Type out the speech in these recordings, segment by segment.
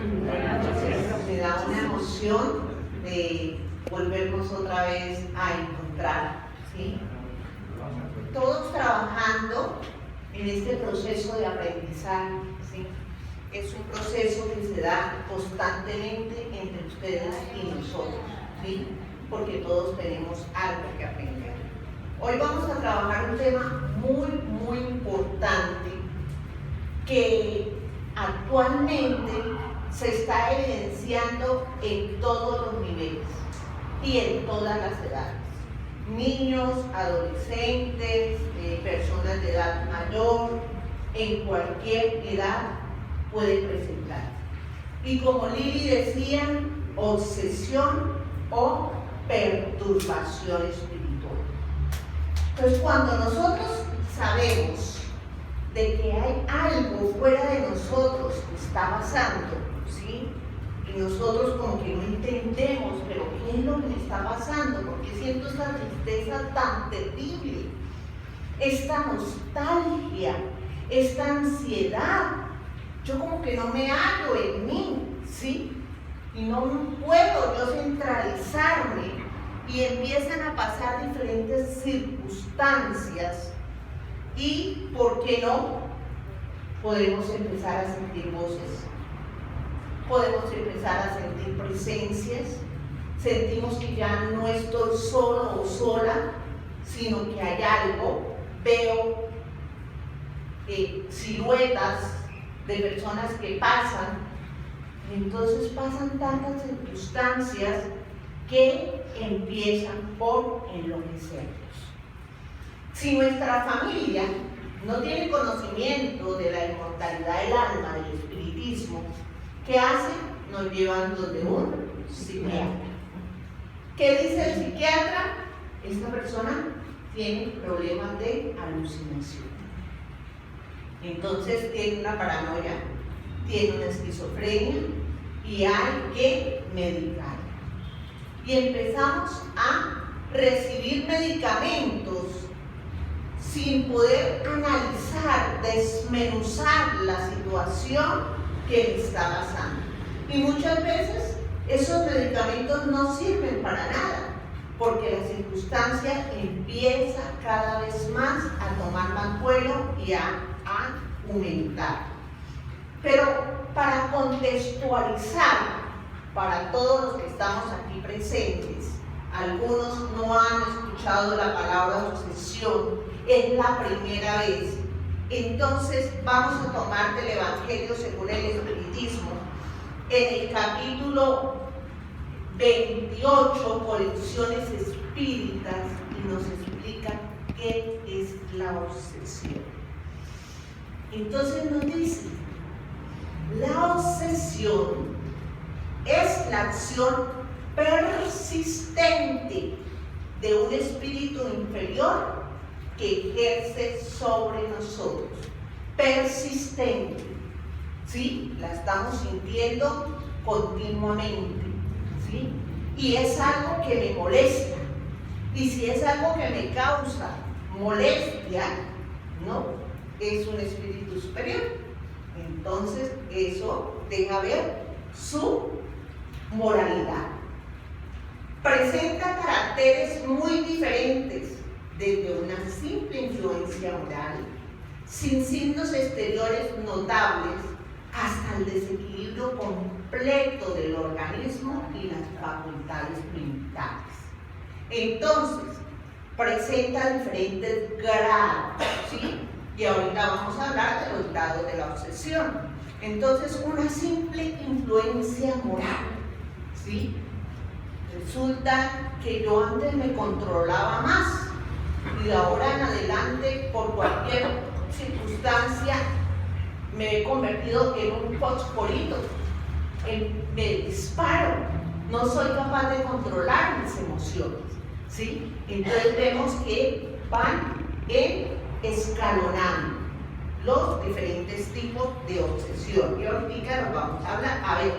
Entonces me da una emoción de volvernos otra vez a encontrar, ¿sí? Todos trabajando en este proceso de aprendizaje, ¿sí? Es un proceso que se da constantemente entre ustedes y nosotros, ¿sí? Porque todos tenemos algo que aprender. Hoy vamos a trabajar un tema muy importante que actualmente se está evidenciando en todos los niveles y en todas las edades. Niños, adolescentes, personas de edad mayor, en cualquier edad puede presentar. Y como Lili decía, obsesión o perturbación espiritual. Entonces, cuando nosotros sabemos de que hay algo fuera de nosotros que está pasando, ¿sí? Y nosotros como que no entendemos, pero ¿qué es lo que me está pasando? ¿Por qué siento esta tristeza tan terrible? Esta nostalgia, esta ansiedad. Yo como que no me hallo en mí, ¿sí? Y no puedo yo centralizarme y empiezan a pasar diferentes circunstancias y, ¿por qué no? Podemos empezar a sentir voces, podemos empezar a sentir presencias, sentimos que ya no estoy solo o sola, sino que hay algo, veo siluetas de personas que pasan, entonces pasan tantas circunstancias que empiezan por enloquecernos. Si nuestra familia no tiene conocimiento de la inmortalidad del alma, del espiritismo, ¿qué hacen? Nos llevan donde un psiquiatra. ¿Qué dice el psiquiatra? Esta persona tiene problemas de alucinación. Entonces tiene una paranoia, tiene una esquizofrenia y hay que medicar. Y empezamos a recibir medicamentos sin poder analizar, desmenuzar la situación que le está pasando. Y muchas veces esos medicamentos no sirven para nada, porque la circunstancia empieza cada vez más a tomar más vuelo y a aumentar. Pero para contextualizar para todos los que estamos aquí presentes, algunos no han escuchado la palabra obsesión, es la primera vez. Entonces vamos a tomar del Evangelio según el Espiritismo, en el capítulo 28, Colecciones Espíritas, y nos explica qué es la obsesión. Entonces nos dice, la obsesión es la acción persistente de un espíritu inferior que ejerce sobre nosotros. Persistente, ¿sí? La estamos sintiendo continuamente, ¿sí? Y es algo que me molesta. Y si es algo que me causa molestia, ¿no? Es un espíritu superior. Entonces, eso deja ver su moralidad. Presenta caracteres muy diferentes, desde una simple influencia moral, sin signos exteriores notables, hasta el desequilibrio completo del organismo y las facultades mentales. Entonces, presenta diferentes grados, ¿sí? Y ahorita vamos a hablar de los grados de la obsesión. Entonces, una simple influencia moral, ¿sí? Resulta que yo antes me controlaba más y de ahora en adelante, por cualquier circunstancia, me he convertido en un fosforito, me disparo, no soy capaz de controlar mis emociones, ¿sí? Entonces vemos que van escalonando los diferentes tipos de obsesión. Y ahorita nos vamos a hablar. A ver,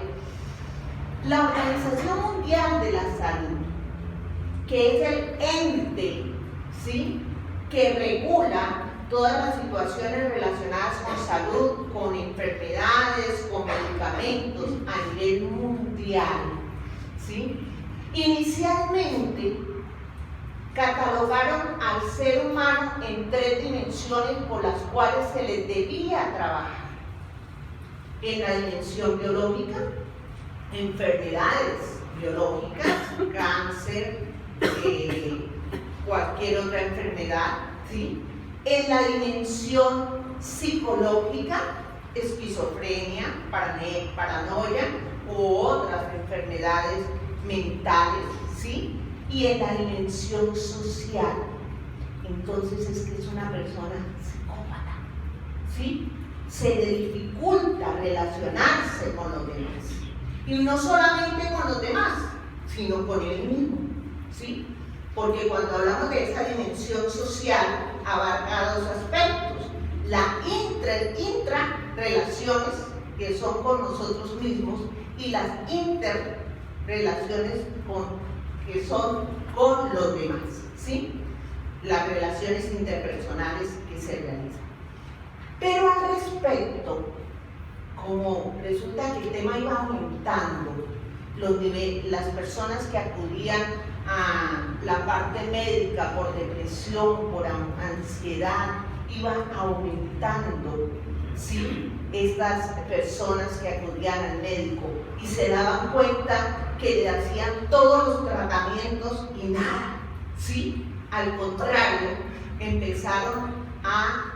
la Organización Mundial de la Salud, que es el ente, ¿sí?, que regula todas las situaciones relacionadas con salud, con enfermedades, con medicamentos, tratamientos a nivel mundial, ¿sí? Inicialmente catalogaron al ser humano en 3 dimensiones por las cuales se les debía trabajar. En la dimensión biológica, enfermedades biológicas, cáncer, cualquier otra enfermedad, ¿sí? En la dimensión psicológica, esquizofrenia, paranoia u otras enfermedades mentales, ¿sí? Y en la dimensión social. Entonces es que es una persona psicópata, ¿sí? Se le dificulta relacionarse con los demás. Y no solamente con los demás, sino con él mismo, ¿sí? Porque cuando hablamos de esa dimensión social, abarca 2 aspectos. La intrarrelaciones, que son con nosotros mismos, y las interrelaciones que son con los demás, ¿sí? Las relaciones interpersonales que se realizan. Pero al respecto, como resulta que el tema iba aumentando, las personas que acudían a la parte médica por depresión, por ansiedad, iban aumentando, ¿sí? Estas personas que acudían al médico y se daban cuenta que le hacían todos los tratamientos y nada, ¿sí? Al contrario, empezaron a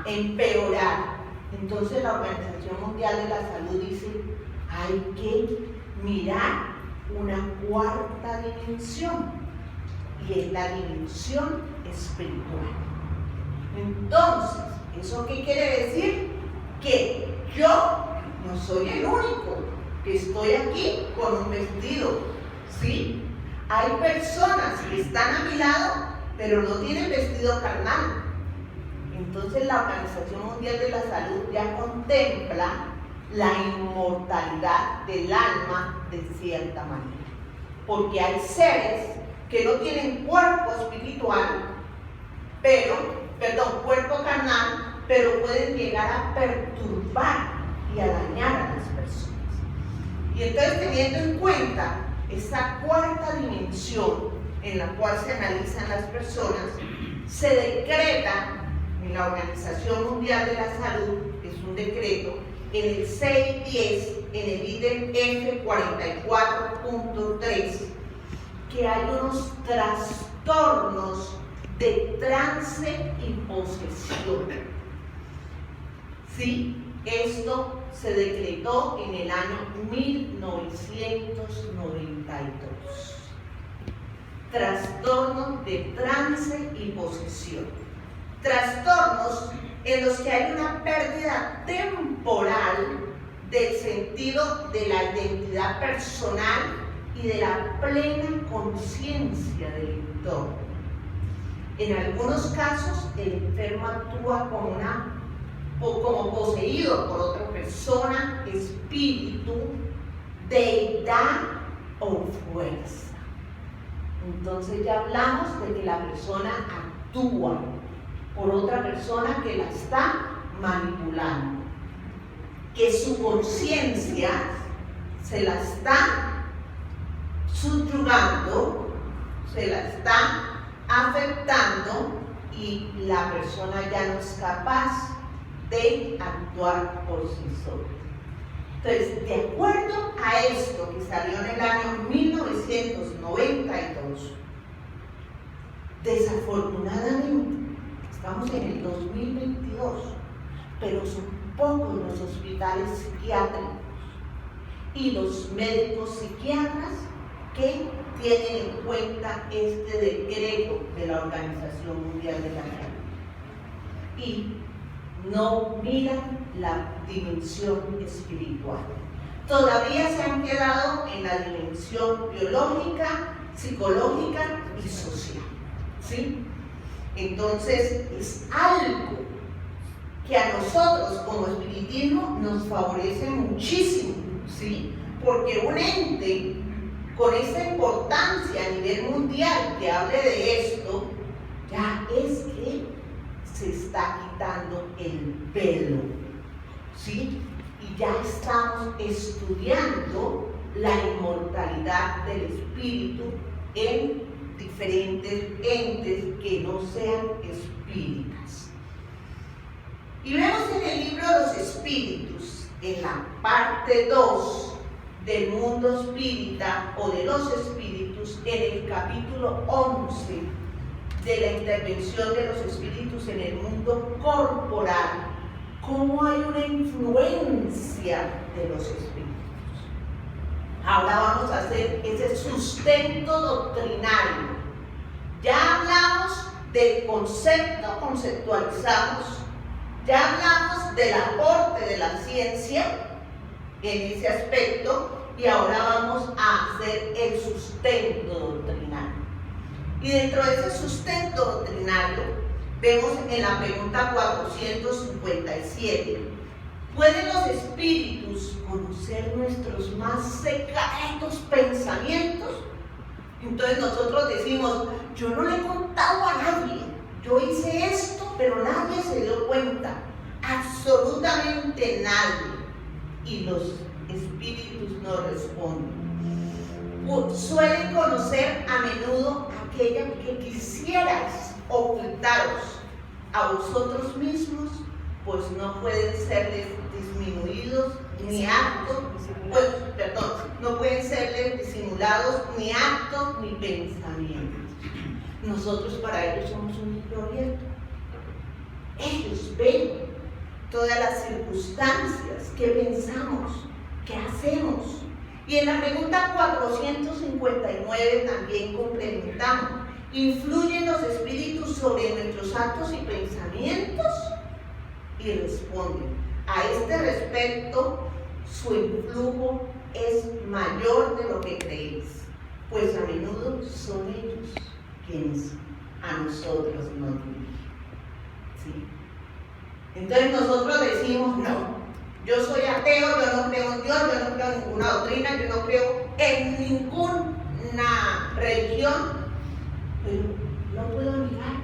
empeorar. Entonces la Organización Mundial de la Salud dice, hay que mirar una 4ª dimensión, y es la dimensión espiritual. Entonces, ¿eso qué quiere decir? Que yo no soy el único que estoy aquí con un vestido, ¿sí? Hay personas que están a mi lado, pero no tienen vestido carnal. Entonces la Organización Mundial de la Salud ya contempla la inmortalidad del alma de cierta manera. Porque hay seres que no tienen cuerpo espiritual, cuerpo carnal, pero pueden llegar a perturbar y a dañar a las personas. Y entonces, teniendo en cuenta esta 4ª dimensión en la cual se analizan las personas, se decreta en la Organización Mundial de la Salud, que es un decreto, en el 610, en el ítem F44.3, que hay unos trastornos de trance y posesión. Sí, esto se decretó en el año 1992. Trastornos de trance y posesión. Trastornos en los que hay una pérdida temporal del sentido de la identidad personal y de la plena conciencia del entorno. En algunos casos, el enfermo actúa como poseído por otra persona, espíritu, deidad o fuerza. Entonces ya hablamos de que la persona actúa por otra persona que la está manipulando, que su conciencia se la está subyugando, se la está afectando y la persona ya no es capaz de actuar por sí sola. Entonces, de acuerdo a esto que salió en el año 1992, desafortunadamente, estamos en el 2022, pero son pocos los hospitales psiquiátricos y los médicos psiquiatras que tienen en cuenta este decreto de la Organización Mundial de la Salud y no miran la dimensión espiritual. Todavía se han quedado en la dimensión biológica, psicológica y social, ¿sí? Entonces es algo que a nosotros como espiritismo nos favorece muchísimo, ¿sí? Porque un ente con esta importancia a nivel mundial que hable de esto, ya es que se está quitando el velo, ¿sí? Y y ya estamos estudiando la inmortalidad del espíritu en diferentes entes que no sean espíritas. Y vemos en el libro de los espíritus, en la parte 2 del mundo espírita o de los espíritus, en el capítulo 11 de la intervención de los espíritus en el mundo corporal, cómo hay una influencia de los espíritus. Ahora vamos a hacer ese sustento doctrinario. Ya hablamos del concepto, conceptualizamos, ya hablamos del aporte de la ciencia en ese aspecto y ahora vamos a hacer el sustento doctrinario. Y dentro de ese sustento doctrinario vemos en la pregunta 457, ¿pueden los espíritus conocer nuestros más secretos pensamientos? Entonces nosotros decimos, yo no le he contado a nadie, yo hice esto, pero nadie se dio cuenta, absolutamente nadie. Y los espíritus no responden. Suelen conocer a menudo aquella que quisierais ocultaros a vosotros mismos, pues no pueden ser disminuidos ni actos, no pueden ser disimulados ni actos ni pensamientos. Nosotros para ellos somos un libro abierto. Ellos ven todas las circunstancias que pensamos, que hacemos. Y en la pregunta 459 también complementamos, ¿influyen los espíritus sobre nuestros actos y pensamientos? Y responden, a este respecto, su influjo es mayor de lo que creéis, pues a menudo son ellos quienes a nosotros nos dirigen. ¿Sí? Entonces nosotros decimos, no, yo soy ateo, yo no creo en Dios, yo no creo en ninguna doctrina, yo no creo en ninguna religión, pero no puedo negar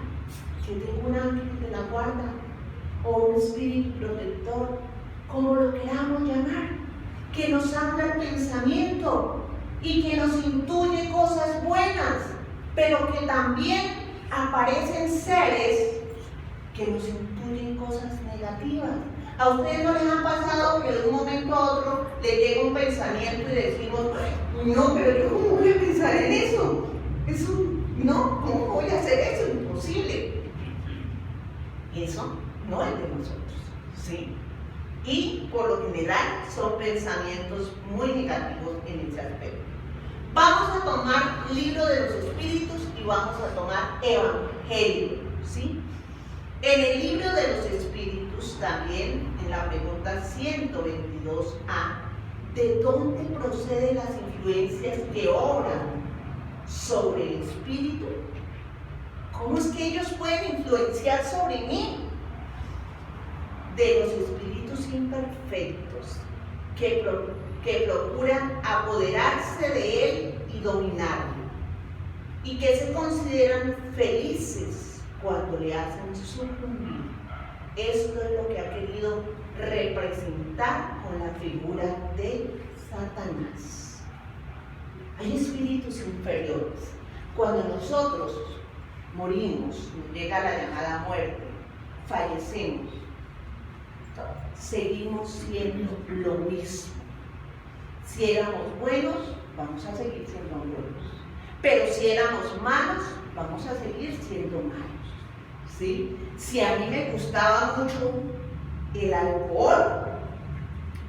que tengo un ángel de la guarda o un espíritu protector, como lo queramos llamar, que nos habla el pensamiento y que nos intuye cosas buenas, pero que también aparecen seres que nos intuyen cosas negativas. ¿A ustedes no les ha pasado que de un momento a otro les llega un pensamiento y decimos, no, pero yo cómo voy a pensar en eso? No, ¿cómo voy a hacer eso? Imposible. Eso no es de nosotros, ¿sí? Y por lo general son pensamientos muy negativos en ese aspecto. Vamos a tomar libro de los espíritus y vamos a tomar evangelio, ¿sí? En el libro de los espíritus también, en la pregunta 122a, ¿de dónde proceden las influencias que obran sobre el espíritu? ¿Cómo es que ellos pueden influenciar sobre mí? De los espíritus imperfectos que procuran apoderarse de él y dominarlo, y que se consideran felices cuando le hacen sucumbir. Esto es lo que ha querido representar con la figura de Satanás. Hay espíritus inferiores. Cuando nosotros morimos, nos llega la llamada muerte, fallecemos, seguimos siendo lo mismo. Si éramos buenos, vamos a seguir siendo buenos. Pero si éramos malos, vamos a seguir siendo malos. ¿Sí? Si a mí me gustaba mucho el alcohol,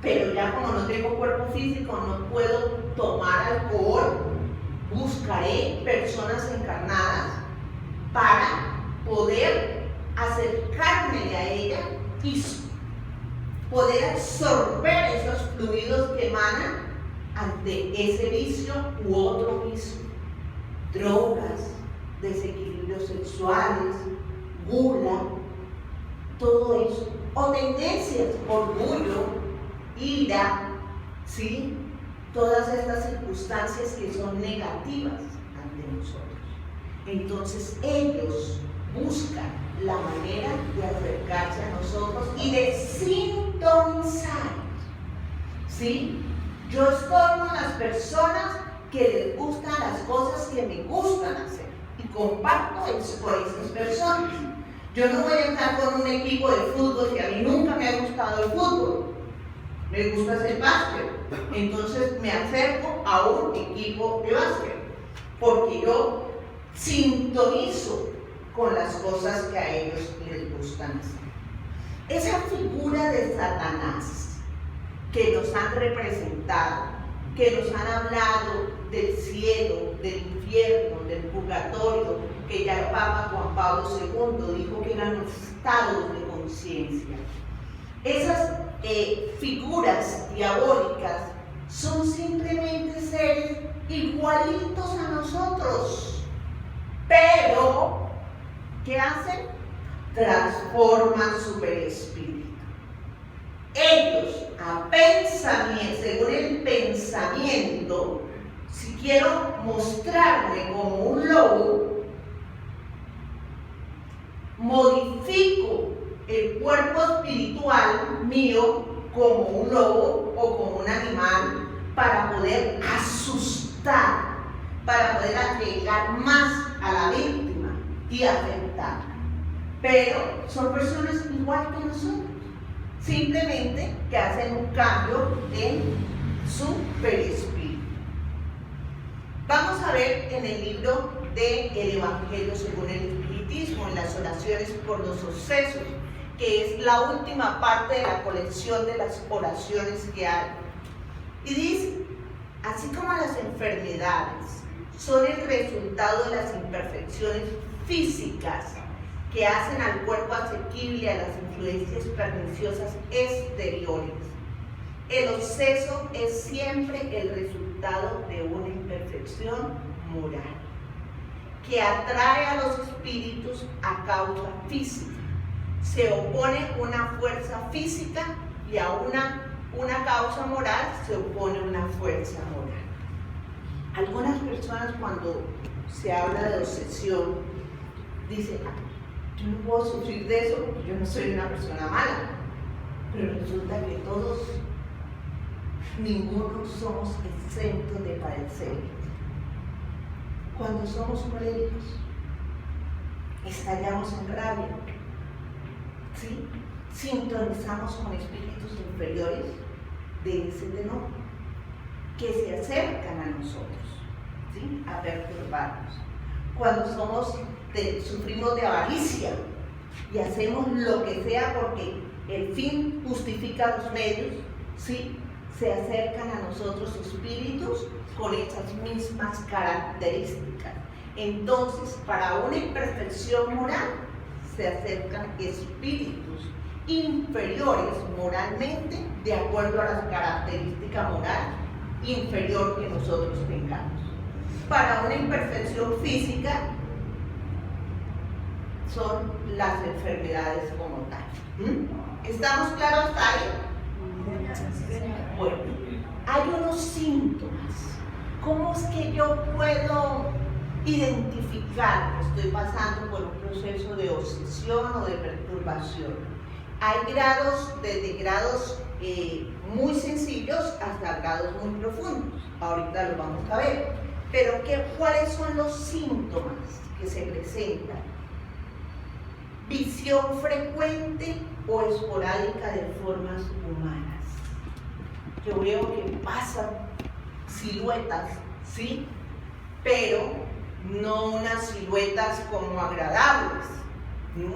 pero ya como no tengo cuerpo físico, no puedo tomar alcohol, buscaré personas encarnadas para poder acercarme a ella y poder absorber esos fluidos que emanan ante ese vicio u otro vicio. Drogas, desequilibrios sexuales, gula, todo eso. O tendencias, orgullo, ira, ¿sí? Todas estas circunstancias que son negativas ante nosotros. Entonces ellos buscan la manera de acercarse a nosotros y de sintonizar ¿sí? Yo estoy con las personas que les gustan las cosas que me gustan hacer y comparto eso con esas personas. Yo no voy a estar con un equipo de fútbol que a mí nunca me ha gustado el fútbol. Me gusta hacer básquet. Entonces me acerco a un equipo de básquet porque yo sintonizo con las cosas que a ellos les gustan hacer. Esa figura de Satanás que nos han representado, que nos han hablado del cielo, del infierno, del purgatorio, que ya el Papa Juan Pablo II dijo que eran los estados de conciencia. Esas figuras diabólicas son simplemente seres igualitos a nosotros, pero ¿qué hacen? Transforman su perispíritu. Ellos, según el pensamiento, si quiero mostrarme como un lobo, modifico el cuerpo espiritual mío como un lobo o como un animal para poder asustar, para poder llegar más a la víctima y afectarla. Pero son personas igual que nosotros, simplemente que hacen un cambio en su perispíritu. Vamos a ver en el libro del Evangelio según el Espiritismo, en las oraciones por los obsesos, que es la última parte de la colección de las oraciones que hay. Y dice, así como las enfermedades son el resultado de las imperfecciones físicas que hacen al cuerpo asequible a las influencias perniciosas exteriores, el obseso es siempre el resultado de una imperfección moral que atrae a los espíritus a causa física. Se opone una fuerza física y a una causa moral se opone una fuerza moral. Algunas personas, cuando se habla de obsesión, dicen, yo no puedo sufrir de eso porque yo no soy una persona mala. Pero resulta que todos, ninguno somos exentos de padecer. Cuando somos coléricos, estallamos en rabia, ¿sí? Sintonizamos con espíritus inferiores de ese tenor que se acercan a nosotros, ¿sí? A perturbarnos. Cuando sufrimos de avaricia y hacemos lo que sea porque el fin justifica los medios, ¿sí? Se acercan a nosotros espíritus con esas mismas características. Entonces, para una imperfección moral, se acercan espíritus inferiores moralmente, de acuerdo a las características moral inferior que nosotros tengamos. Para una imperfección física, son las enfermedades como tal. ¿Estamos claros hasta ahí? Bueno, hay unos síntomas. ¿Cómo es que yo puedo identificar que estoy pasando por un proceso de obsesión o de perturbación? Hay grados, desde grados muy sencillos hasta grados muy profundos. Ahorita lo vamos a ver. Pero ¿cuáles son los síntomas que se presentan? Visión frecuente o esporádica de formas humanas. Yo veo que pasan siluetas, ¿sí? Pero no unas siluetas como agradables, ¿no?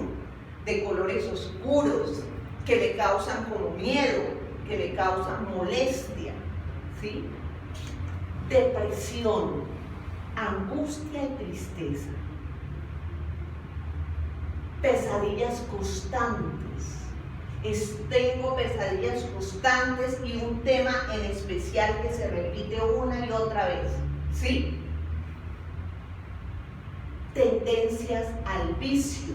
De colores oscuros, que me causan como miedo, que me causan molestia, ¿sí? Depresión, angustia y tristeza. Pesadillas constantes. Tengo pesadillas constantes y un tema en especial que se repite una y otra vez, ¿sí? Tendencias al vicio.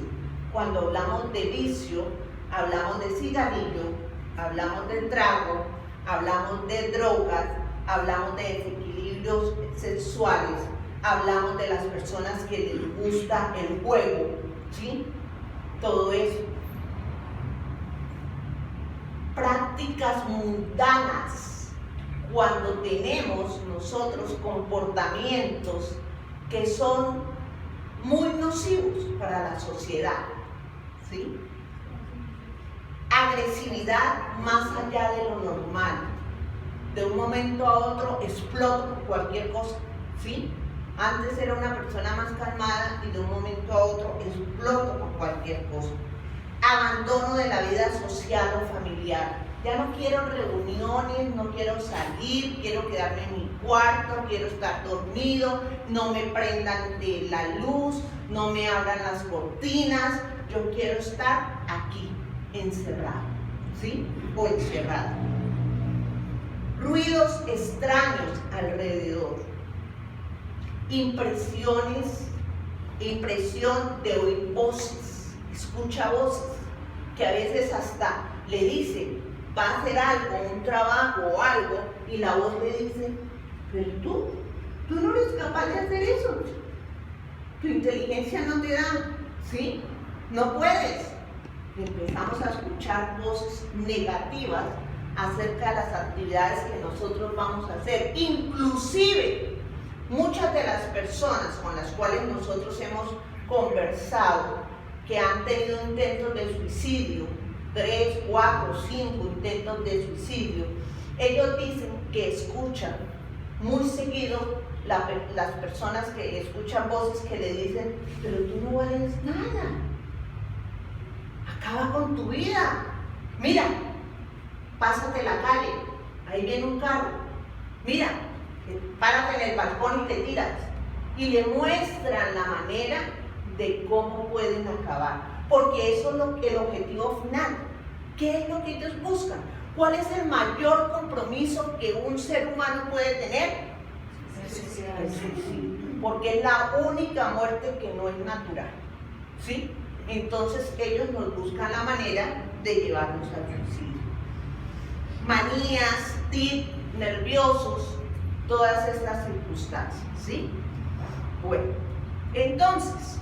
Cuando hablamos de vicio, hablamos de cigarrillo, hablamos del trago, hablamos de drogas, hablamos de desequilibrios sexuales, hablamos de las personas que les gusta el juego, ¿sí? Todo eso. Prácticas mundanas cuando tenemos nosotros comportamientos que son muy nocivos para la sociedad, ¿sí? Agresividad más allá de lo normal. De un momento a otro exploto por cualquier cosa, ¿sí? Antes era una persona más calmada y de un momento a otro exploto por cualquier cosa. Abandono de la vida social o familiar. Ya no quiero reuniones, no quiero salir, quiero quedarme en mi cuarto, quiero estar dormido, no me prendan la luz, no me abran las cortinas, yo quiero estar aquí, encerrado, ¿sí? O encerrado. Ruidos extraños alrededor. Impresión de oír voces, escucha voces, que a veces hasta le dicen, va a hacer algo, un trabajo o algo, y la voz le dice, pero tú no eres capaz de hacer eso, tu inteligencia no te da, ¿sí? No puedes. Empezamos a escuchar voces negativas acerca de las actividades que nosotros vamos a hacer. Inclusive, muchas de las personas con las cuales nosotros hemos conversado, que han tenido intentos de suicidio, 3, 4, 5 intentos de suicidio, ellos dicen que escuchan muy seguido las personas que escuchan voces que le dicen, pero tú no vales nada, acaba con tu vida, mira, pásate la calle, ahí viene un carro, mira, párate en el balcón y te tiras, y le muestran la manera de cómo pueden acabar, porque eso es el objetivo final. ¿Qué es lo que ellos buscan? ¿Cuál es el mayor compromiso que un ser humano puede tener? El suicidio, porque es la única muerte que no es natural, ¿sí? Entonces ellos nos buscan la manera de llevarnos al suicidio. Manías, tics, nerviosos, todas estas circunstancias, ¿sí? Bueno, entonces,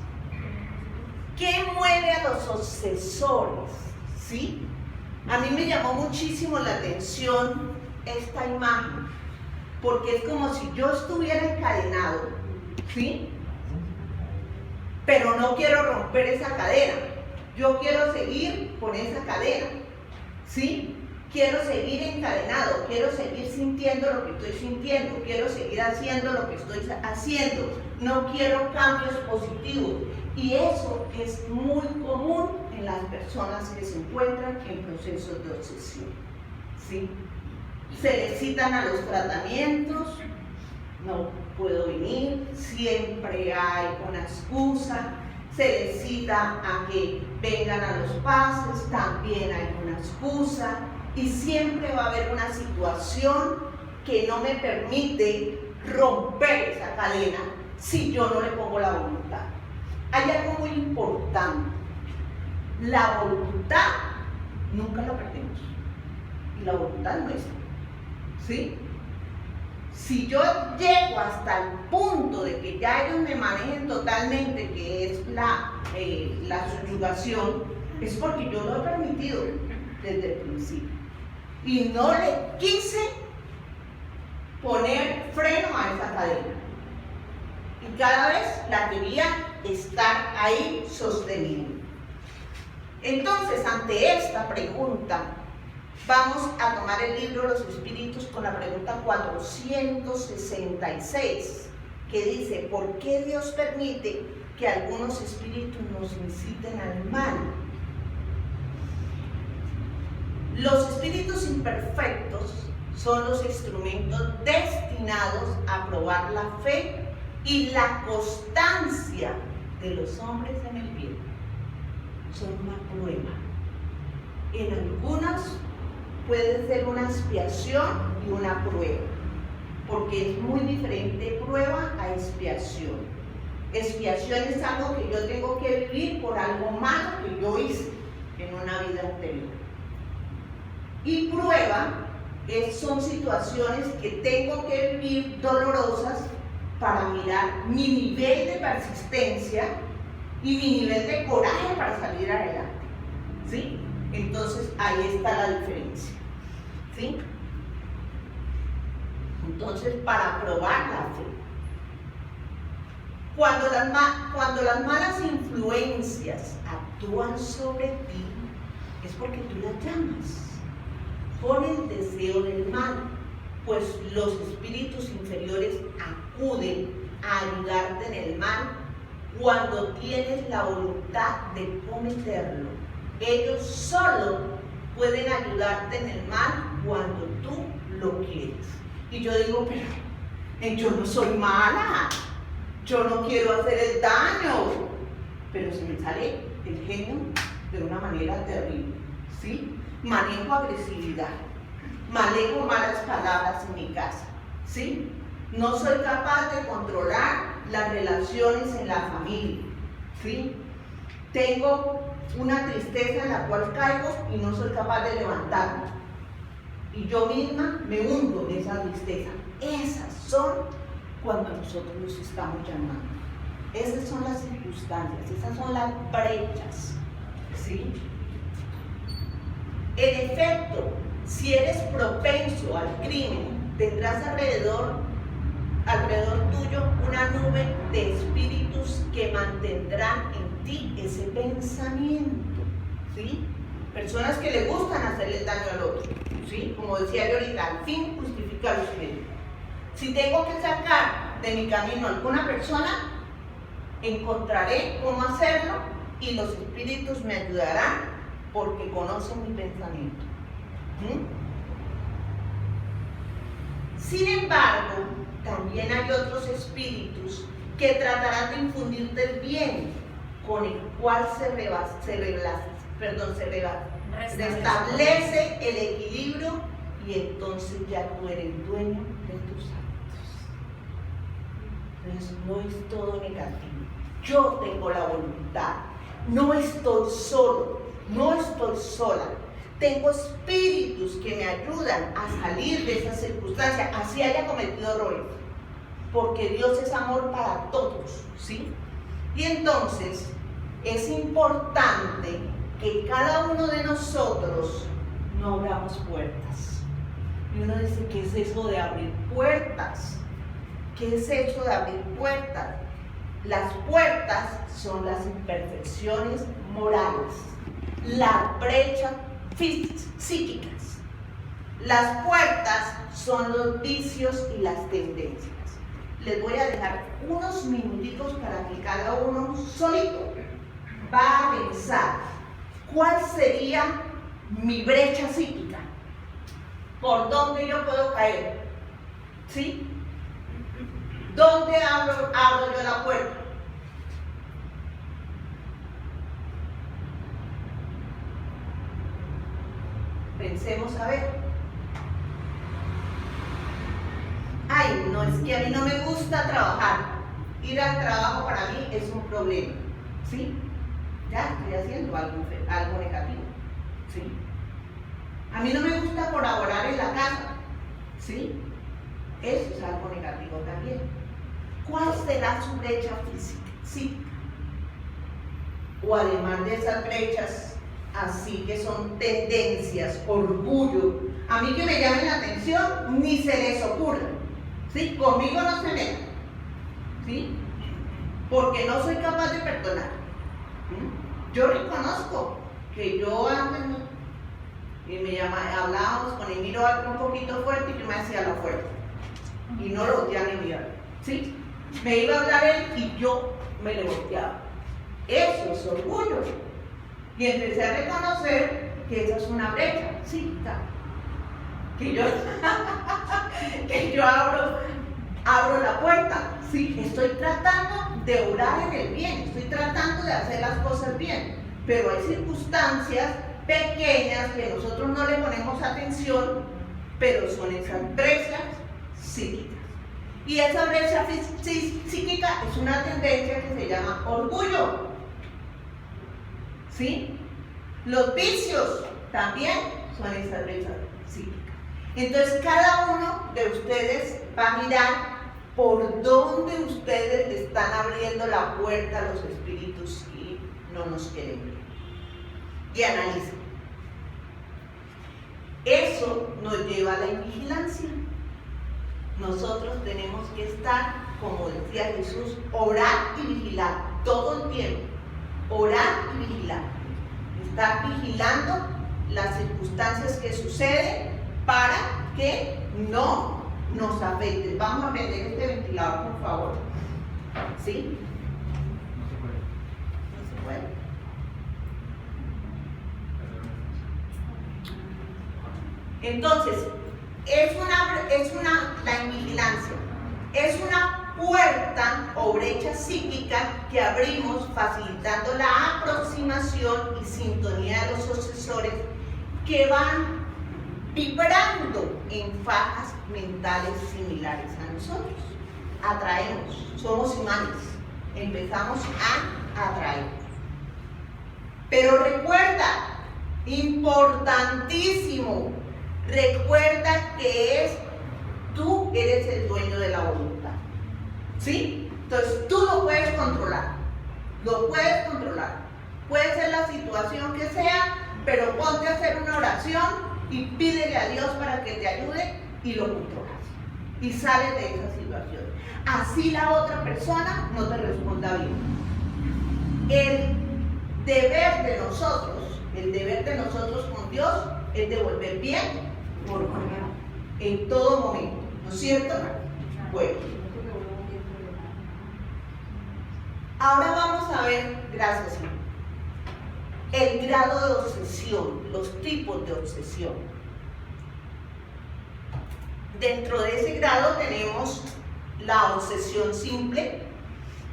¿qué mueve a los obsesores? ¿Sí? A mí me llamó muchísimo la atención esta imagen, porque es como si yo estuviera encadenado, ¿sí? Pero no quiero romper esa cadena, yo quiero seguir con esa cadena, ¿sí? Quiero seguir encadenado, quiero seguir sintiendo lo que estoy sintiendo, quiero seguir haciendo lo que estoy haciendo, no quiero cambios positivos. Y eso es muy común en las personas que se encuentran en procesos de obsesión, ¿sí? Se les citan a los tratamientos, no puedo venir, siempre hay una excusa, se les cita a que vengan a los pases, también hay una excusa, y siempre va a haber una situación que no me permite romper esa cadena si yo no le pongo la voluntad. Hay algo muy importante, la voluntad nunca la perdemos, y la voluntad es nuestra, ¿sí? Si yo llego hasta el punto de que ya ellos me manejen totalmente, que es la subyugación, es porque yo lo he permitido desde el principio y no le quise poner freno a esa cadena, y cada vez la quería estar ahí sosteniendo. Entonces, ante esta pregunta, vamos a tomar el libro Los Espíritus con la pregunta 466, que dice, ¿por qué Dios permite que algunos espíritus nos inciten al mal? Los espíritus imperfectos son los instrumentos destinados a probar la fe y la constancia de los hombres en el bien. Son una prueba. En algunas puede ser una expiación y una prueba, porque es muy diferente prueba a expiación. Expiación es algo que yo tengo que vivir por algo malo que yo hice en una vida anterior. Y prueba son situaciones que tengo que vivir dolorosas para mirar mi nivel de persistencia y mi nivel de coraje para salir adelante, ¿sí? Entonces ahí está la diferencia, ¿sí? entonces para probar la fe. Cuando las malas influencias actúan sobre ti, es porque tú las llamas por el deseo del mal, pues los espíritus inferiores acuden a ayudarte en el mal cuando tienes la voluntad de cometerlo. Ellos solo pueden ayudarte en el mal cuando tú lo quieres. Y yo digo, pero yo no soy mala, yo no quiero hacer el daño, pero se me sale el genio de una manera terrible, ¿sí? Manejo agresividad, manejo malas palabras en mi casa, ¿sí? No soy capaz de controlar las relaciones en la familia, ¿sí? Tengo una tristeza en la cual caigo y no soy capaz de levantarme. Y yo misma me hundo en esa tristeza. Esas son cuando nosotros nos estamos llamando. Esas son las circunstancias, esas son las brechas, ¿sí? En efecto, si eres propenso al crimen, tendrás alrededor tuyo una nube de espíritus que mantendrán en ti ese pensamiento, ¿sí? Personas que le gustan hacerle daño al otro, ¿sí? Como decía yo ahorita, al fin justifica los medios. Si tengo que sacar de mi camino a alguna persona, encontraré cómo hacerlo y los espíritus me ayudarán porque conocen mi pensamiento. Sin embargo, también hay otros espíritus que tratarán de infundirte el bien, con el cual se restablece el equilibrio y entonces ya tú eres dueño de tus actos. Entonces no es todo negativo. Yo tengo la voluntad, no estoy solo, no estoy sola. Tengo espíritus que me ayudan a salir de esa circunstancia, así haya cometido errores, porque Dios es amor para todos, ¿sí? Y entonces es importante que cada uno de nosotros no abramos puertas. Y uno dice, ¿qué es eso de abrir puertas? ¿Qué es eso de abrir puertas? Las puertas son las imperfecciones morales, las brechas psíquicas. Las puertas son los vicios y las tendencias. Les voy a dejar unos minutitos para que cada uno solito va a pensar cuál sería mi brecha psíquica, por dónde yo puedo caer, ¿sí? ¿Dónde abro yo la puerta? Pensemos a ver. Ay, no, es que a mí no me gusta trabajar. Ir al trabajo para mí es un problema, ¿sí? Ya estoy haciendo algo negativo, ¿sí? A mí no me gusta colaborar en la casa, ¿sí? Eso es algo negativo también. ¿Cuál será su brecha física? O además de esas brechas, así que son tendencias, orgullo, a mí que me llamen la atención, ni se les ocurra, ¿sí? Conmigo no se metan, ¿sí? Porque no soy capaz de perdonar. Yo reconozco que yo antes y hablábamos con Emilio algo un poquito fuerte y yo me hacía la fuerte y no lo volteaba ni mirar, ¿sí? Me iba a hablar él y yo me le volteaba. Eso es orgullo. Y empecé a reconocer que esa es una brecha psíquica, que yo abro la puerta, sí, estoy tratando de obrar en el bien, estoy tratando de hacer las cosas bien, pero hay circunstancias pequeñas que nosotros no le ponemos atención, pero son esas brechas psíquicas. Y esa brecha psíquica es una tendencia que se llama orgullo, ¿sí? Los vicios también son esas brechas psíquicas. Entonces cada uno de ustedes va a mirar por dónde ustedes le están abriendo la puerta a los espíritus y no nos quieren ver. Y analicen. Eso nos lleva a la invigilancia. nosotros tenemos que estar, como decía Jesús, orar y vigilar todo el tiempo. Orar y vigilar. Estar vigilando las circunstancias que suceden para que no nos afecten. Vamos a prender este ventilador, por favor. ¿Sí? No se puede. Entonces, la invigilancia es una puerta o brecha psíquica que abrimos facilitando la aproximación y sintonía de los obsesores que van vibrando en fajas mentales similares a nosotros. Atraemos, somos imanes, empezamos a atraer. Pero recuerda, importantísimo, recuerda que tú eres el dueño de la voluntad. ¿Sí? Entonces tú lo puedes controlar. Lo puedes controlar. Puede ser la situación que sea, pero ponte a hacer una oración y pídele a Dios para que te ayude y lo controlas. Y sales de esa situación. Así la otra persona no te responda bien. El deber de nosotros con Dios es devolver bien por mal en todo momento. ¿No es cierto? Bueno. Ahora vamos a ver, gracias Señor, el grado de obsesión, los tipos de obsesión. Dentro de ese grado tenemos la obsesión simple,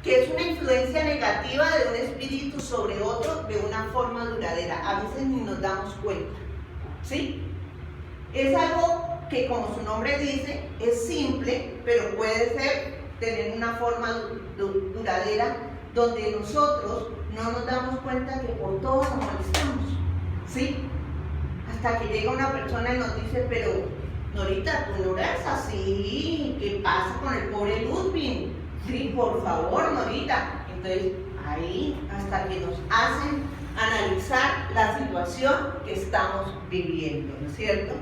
que es una influencia negativa de un espíritu sobre otro de una forma duradera. A veces ni nos damos cuenta, ¿sí? Es algo que, como su nombre dice, es simple, pero puede tener una forma duradera donde nosotros no nos damos cuenta que por todo nos molestamos, ¿sí? Hasta que llega una persona y nos dice, pero Norita, tú no eres así, ¿qué pasa con el pobre Ludwig? Sí, por favor, Norita. Entonces, ahí, hasta que nos hacen analizar la situación que estamos viviendo, ¿no es cierto?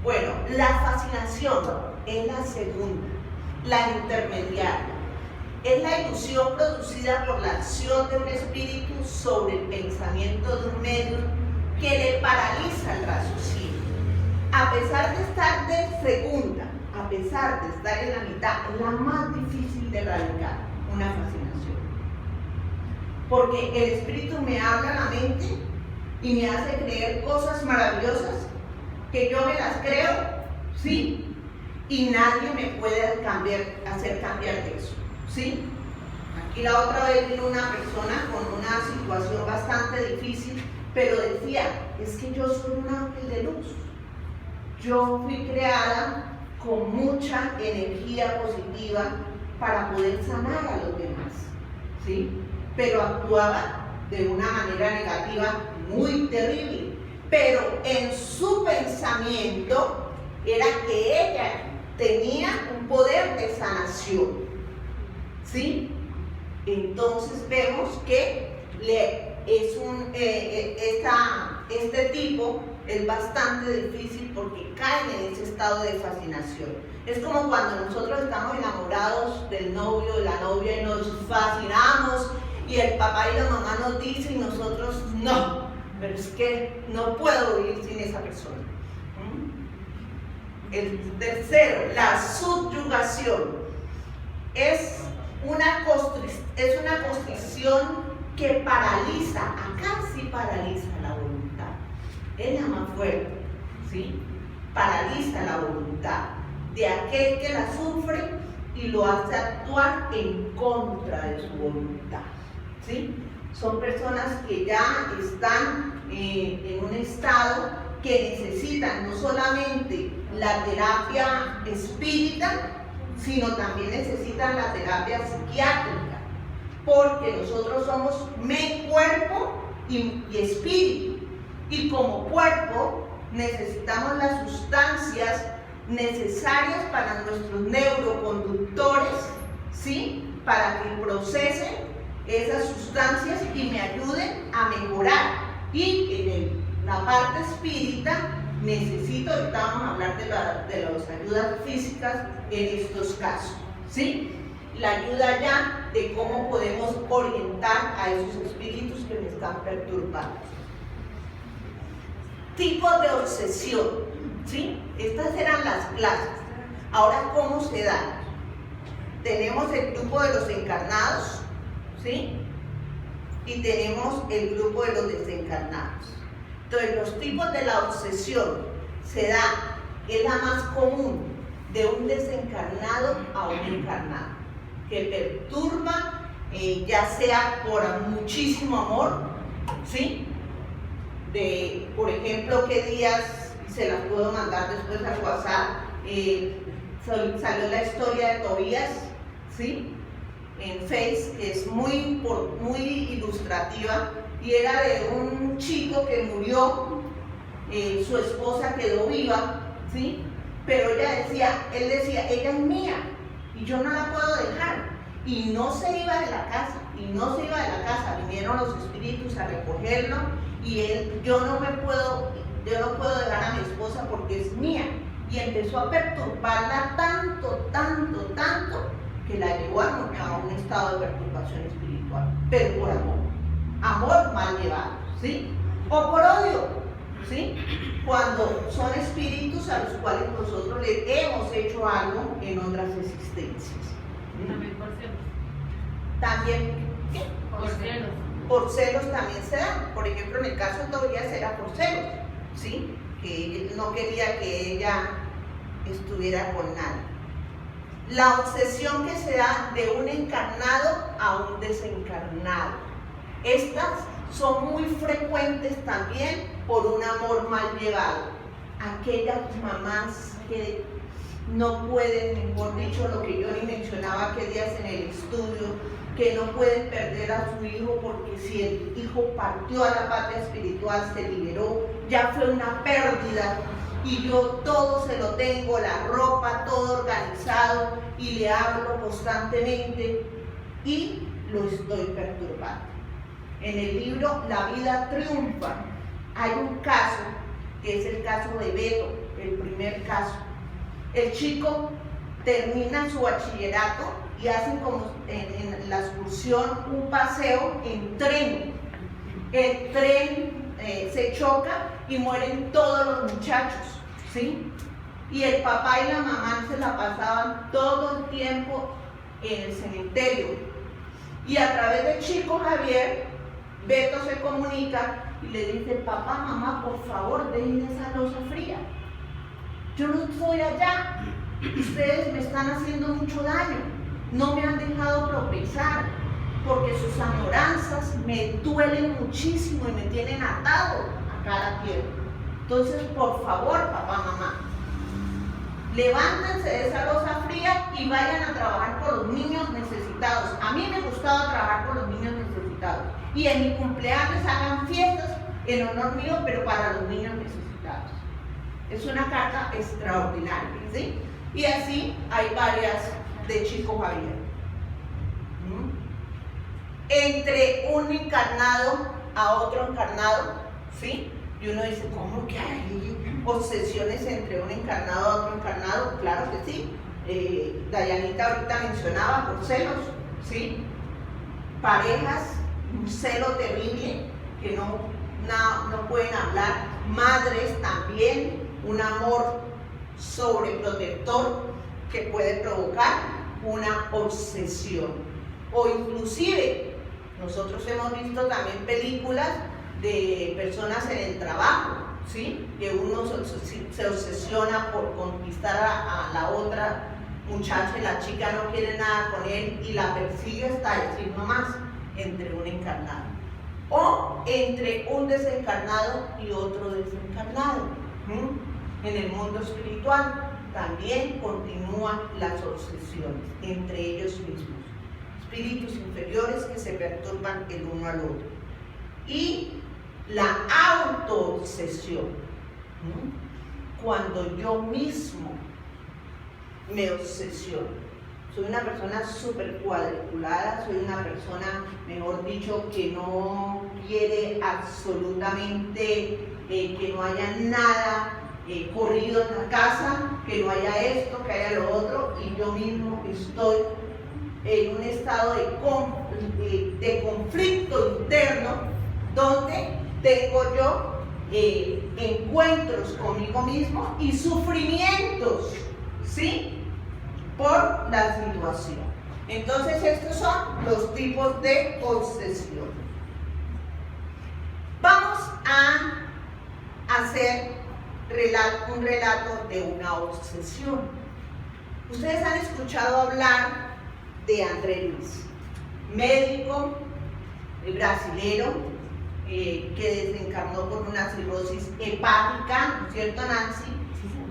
Bueno, la fascinación es la segunda, la intermediaria. Es la ilusión producida por la acción de un espíritu sobre el pensamiento de un medio que le paraliza el raciocinio. A pesar de estar de segunda, a pesar de estar en la mitad, es la más difícil de erradicar, una fascinación. Porque el espíritu me habla a la mente y me hace creer cosas maravillosas que yo me las creo, ¿sí? Y nadie me puede hacer cambiar de eso, ¿sí? Aquí la otra vez vino una persona con una situación bastante difícil, pero decía, es que yo soy un ángel de luz. Yo fui creada con mucha energía positiva para poder sanar a los demás, ¿sí? Pero actuaba de una manera negativa muy terrible. Pero en su pensamiento era que ella tenía un poder de sanación, ¿sí? Entonces vemos que este tipo es bastante difícil porque caen en ese estado de fascinación. Es como cuando nosotros estamos enamorados del novio, de la novia y nos fascinamos y el papá y la mamá nos dicen y nosotros no, pero es que no puedo vivir sin esa persona. El tercero, la subyugación, es una constricción que paraliza, acá sí paraliza la voluntad, es la más fuerte, ¿sí? Paraliza la voluntad de aquel que la sufre y lo hace actuar en contra de su voluntad, ¿sí? Son personas que ya están en un estado que necesitan no solamente la terapia espírita, sino también necesitan la terapia psiquiátrica, porque nosotros somos cuerpo y espíritu, y como cuerpo necesitamos las sustancias necesarias para nuestros neuroconductores, ¿sí? Para que procesen esas sustancias y me ayuden a mejorar. Y en la parte espírita necesito, ahorita vamos a hablar de las ayudas físicas en estos casos, ¿sí? La ayuda ya de cómo podemos orientar a esos espíritus que me están perturbando. Tipos de obsesión, ¿sí? Estas eran las clases. Ahora, ¿cómo se dan? Tenemos el grupo de los encarnados, ¿sí? Y tenemos el grupo de los desencarnados. Entonces, los tipos de la obsesión se da, es la más común, de un desencarnado a un encarnado, que perturba, ya sea por muchísimo amor, ¿sí? Por ejemplo, qué días, se las puedo mandar después al WhatsApp, salió la historia de Tobías, ¿sí? En Face, que es muy ilustrativa, y era de un chico que murió, su esposa quedó viva, ¿sí? Pero él decía, ella es mía, y yo no la puedo dejar, y no se iba de la casa, vinieron los espíritus a recogerlo, y yo no puedo dejar a mi esposa porque es mía, y empezó a perturbarla tanto, que la llevó a un estado de perturbación espiritual, pero por amor mal llevado, ¿sí? O por odio, ¿sí? Cuando son espíritus a los cuales nosotros les hemos hecho algo en otras existencias. También por celos. También, ¿qué? Por celos. Por celos también se dan. Por ejemplo, en el caso de Tobías era por celos, ¿sí? Que él no quería que ella estuviera con nadie. La obsesión que se da de un encarnado a un desencarnado. Estas son muy frecuentes también por un amor mal llevado. Aquellas mamás que no pueden, mejor dicho, lo que yo ni mencionaba aquel días en el estudio, que no pueden perder a su hijo porque si el hijo partió a la patria espiritual, se liberó, ya fue una pérdida, y yo todo se lo tengo, la ropa, todo organizado, y le hablo constantemente y lo estoy perturbando. En el libro La vida triunfa hay un caso, que es el caso de Beto, el primer caso. El chico termina su bachillerato y hacen como en la excursión un paseo en tren. El tren se choca y mueren todos los muchachos, ¿sí? Y el papá y la mamá se la pasaban todo el tiempo en el cementerio. Y a través del chico Javier, Beto se comunica y le dice: papá, mamá, por favor, dejen esa loza fría. Yo no estoy allá, ustedes me están haciendo mucho daño, no me han dejado progresar, porque sus añoranzas me duelen muchísimo y me tienen atado acá a la tierra. Entonces, por favor, papá, mamá, levántense de esa loza fría y vayan a trabajar por los niños necesitados. A mí me gustaba trabajar por los niños necesitados. Y en mi cumpleaños hagan fiestas en honor mío, pero para los niños necesitados. Es una carta extraordinaria, ¿sí? Y así hay varias de Chico Javier. Entre un encarnado a otro encarnado, ¿sí? Y uno dice, ¿cómo que hay obsesiones entre un encarnado a otro encarnado? Claro que sí. Dayanita ahorita mencionaba por celos, ¿sí? Parejas, un celo terrible que no pueden hablar. Madres también, un amor sobreprotector que puede provocar una obsesión. O inclusive, nosotros hemos visto también películas de personas en el trabajo, ¿sí? Que uno se obsesiona por conquistar a la otra muchacha y la chica no quiere nada con él y la persigue hasta decir no más, entre un encarnado. O entre un desencarnado y otro desencarnado. En el mundo espiritual también continúan las obsesiones entre ellos mismos. Espíritus inferiores que se perturban el uno al otro. Y la autoobsesión, cuando yo mismo me obsesiono. Soy una persona súper cuadriculada, soy una persona, mejor dicho, que no quiere absolutamente que no haya nada corrido en la casa, que no haya esto, que haya lo otro, y yo mismo estoy en un estado de conflicto interno, donde tengo yo encuentros conmigo mismo y sufrimientos, ¿sí? Por la situación. Entonces estos son los tipos de obsesión. Vamos a hacer un relato de una obsesión. Ustedes han escuchado hablar de André Luiz, médico brasilero que desencarnó por una cirrosis hepática, ¿no es cierto, Nancy?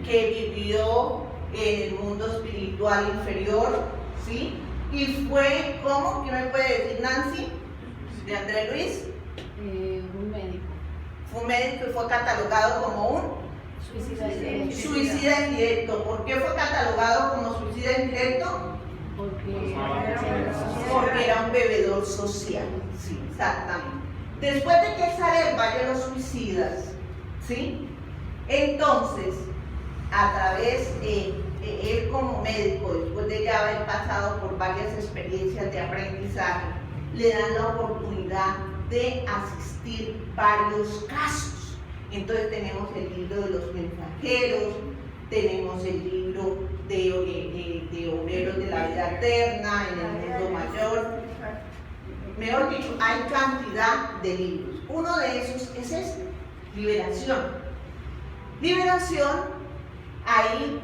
Que vivió en el mundo espiritual inferior, ¿sí? Y fue, ¿cómo? ¿Qué me puede decir Nancy de André Luiz? Un médico. Fue un médico y fue catalogado como un suicida indirecto. ¿Por qué fue catalogado como suicida indirecto? Porque era un bebedor social, sí, exactamente. Después de que sale del Valle de los Suicidas, ¿sí? Entonces, a través él como médico, después de ya haber pasado por varias experiencias de aprendizaje, le dan la oportunidad de asistir varios casos. Entonces tenemos el libro de los mensajeros, tenemos el libro de obreros de la vida eterna, en el mundo mayor. Mejor dicho, hay cantidad de libros. Uno de esos es este, Liberación. Liberación, ahí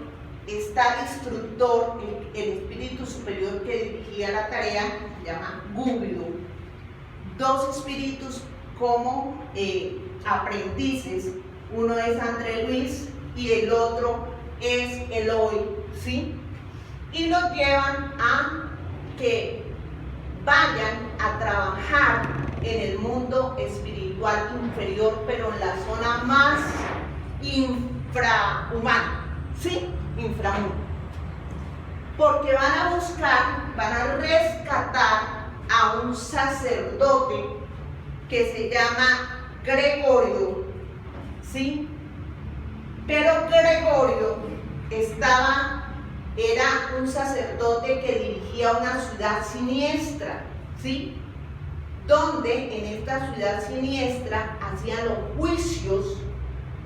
está el instructor, el espíritu superior que dirigía la tarea, se llama Gúbido. Dos espíritus como aprendices, uno es André Luiz y el otro es Eloy, ¿sí? Y los llevan a que vayan a trabajar en el mundo espiritual inferior, pero en la zona más infrahumana, ¿sí? Inframundo. Porque van a buscar, van a rescatar a un sacerdote que se llama Gregorio, ¿sí? Pero Gregorio era un sacerdote que dirigía una ciudad siniestra, ¿sí? Donde en esta ciudad siniestra hacían los juicios